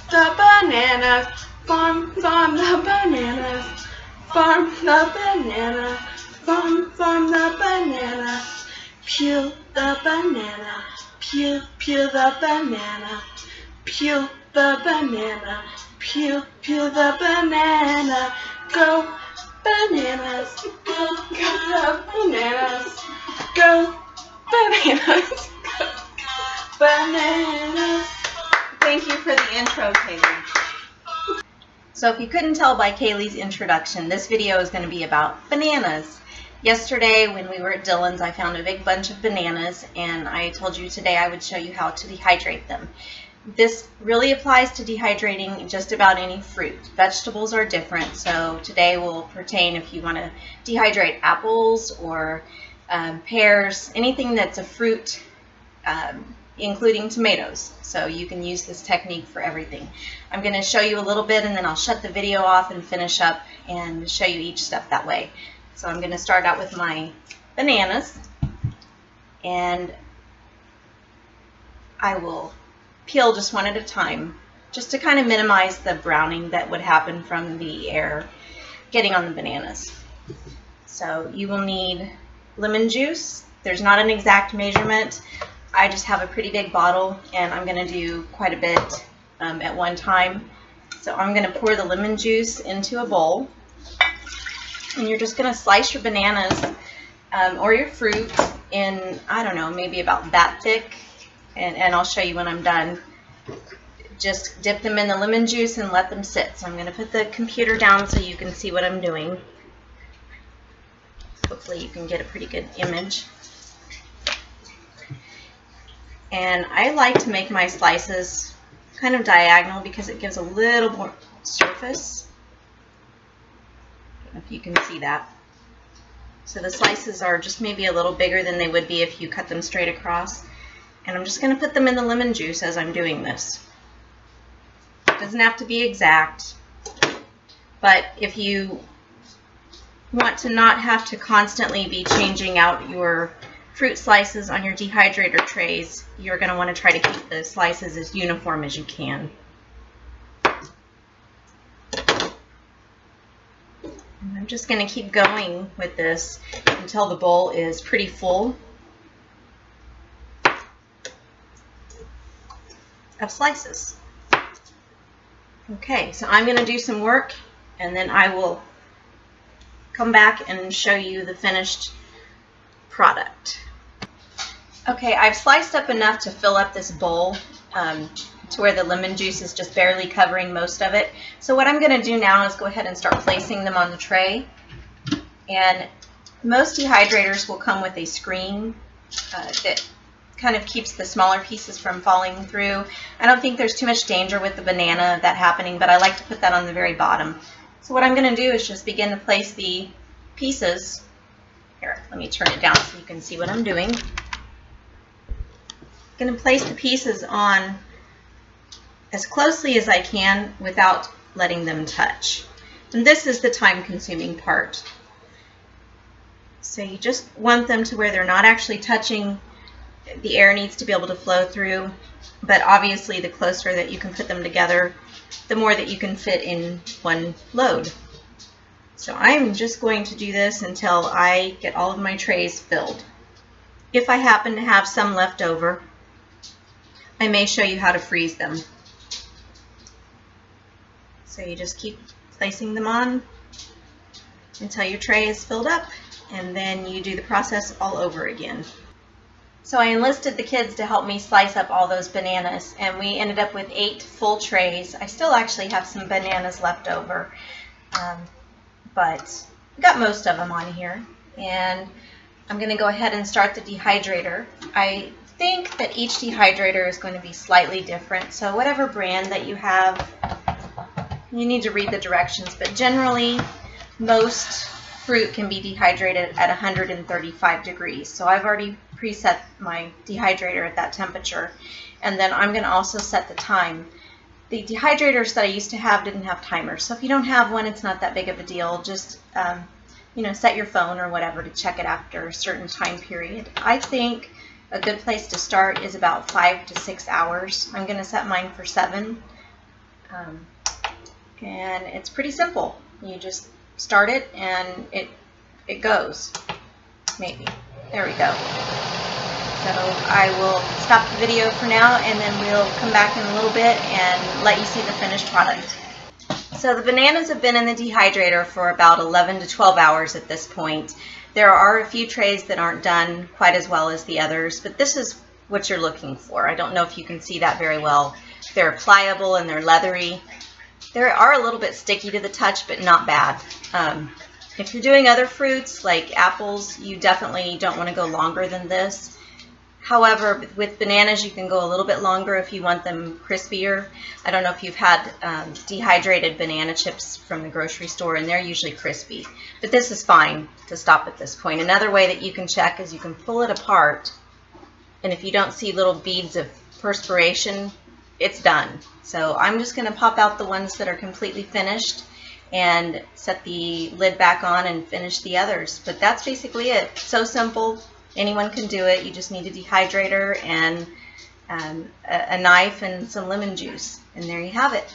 The bananas, farm the bananas, farm the banana, farm the banana, peel the banana, peel the banana, peel the banana, peel the banana, go bananas, go bananas, go bananas, go bananas. Thank you for the intro, Kaylee. So if you couldn't tell by Kaylee's introduction, this video is going to be about bananas. Yesterday when we were at Dylan's, I found a big bunch of bananas, and I told you today I would show you how to dehydrate them. This really applies to dehydrating just about any fruit. Vegetables are different, so today will pertain if you want to dehydrate apples or pears, anything that's a fruit, including tomatoes. So you can use this technique for everything. I'm going to show you a little bit and then I'll shut the video off and finish up and show you each step that way. So I'm going to start out with my bananas, and I will peel just one at a time just to kind of minimize the browning that would happen from the air getting on the bananas. So you will need lemon juice. There's not an exact measurement. I just have a pretty big bottle and I'm going to do quite a bit at one time. So I'm going to pour the lemon juice into a bowl, and you're just going to slice your bananas or your fruit in, I don't know, maybe about that thick, and I'll show you when I'm done. Just dip them in the lemon juice and let them sit. So I'm going to put the computer down so you can see what I'm doing. Hopefully you can get a pretty good image. And I like to make my slices kind of diagonal because it gives a little more surface. I don't know if you can see that. So the slices are just maybe a little bigger than they would be if you cut them straight across. And I'm just going to put them in the lemon juice as I'm doing this. It doesn't have to be exact, but if you want to not have to constantly be changing out your fruit slices on your dehydrator trays, you're going to want to try to keep the slices as uniform as you can. And I'm just going to keep going with this until the bowl is pretty full of slices. Okay, so I'm going to do some work and then I will come back and show you the finished product. Okay, I've sliced up enough to fill up this bowl to where the lemon juice is just barely covering most of it. So what I'm going to do now is go ahead and start placing them on the tray. And most dehydrators will come with a screen that kind of keeps the smaller pieces from falling through. I don't think there's too much danger with the banana of that happening, but I like to put that on the very bottom. So what I'm going to do is just begin to place the pieces. Here, let me turn it down so you can see what I'm doing. I'm going to place the pieces on as closely as I can without letting them touch. And this is the time-consuming part. So you just want them to where they're not actually touching. The air needs to be able to flow through, but obviously the closer that you can put them together, the more that you can fit in one load. So I'm just going to do this until I get all of my trays filled. If I happen to have some left over, I may show you how to freeze them. So you just keep placing them on until your tray is filled up, and then you do the process all over again. So I enlisted the kids to help me slice up all those bananas, and we ended up with 8 full trays. I still actually have some bananas left over, but we got most of them on here. And I'm going to go ahead and start the dehydrator. I think that each dehydrator is going to be slightly different, so whatever brand that you have, you need to read the directions, but generally most fruit can be dehydrated at 135 degrees. So I've already preset my dehydrator at that temperature, and then I'm going to also set the time. The dehydrators that I used to have didn't have timers, so if you don't have one, it's not that big of a deal. Just you know, set your phone or whatever to check it after a certain time period. I think a good place to start is about 5 to 6 hours. I'm going to set mine for 7. And it's pretty simple. You just start it and it goes. Maybe. There we go. So I will stop the video for now, and then we'll come back in a little bit and let you see the finished product. So the bananas have been in the dehydrator for about 11 to 12 hours at this point. There are a few trays that aren't done quite as well as the others, but this is what you're looking for. I don't know if you can see that very well. They're pliable and they're leathery. They are a little bit sticky to the touch, but not bad. If you're doing other fruits like apples, you definitely don't want to go longer than this. However, with bananas, you can go a little bit longer if you want them crispier. I don't know if you've had dehydrated banana chips from the grocery store, and they're usually crispy. But this is fine to stop at this point. Another way that you can check is you can pull it apart, and if you don't see little beads of perspiration, it's done. So I'm just going to pop out the ones that are completely finished and set the lid back on and finish the others. But that's basically it. So simple. Anyone can do it. You just need a dehydrator and a knife and some lemon juice. And there you have it.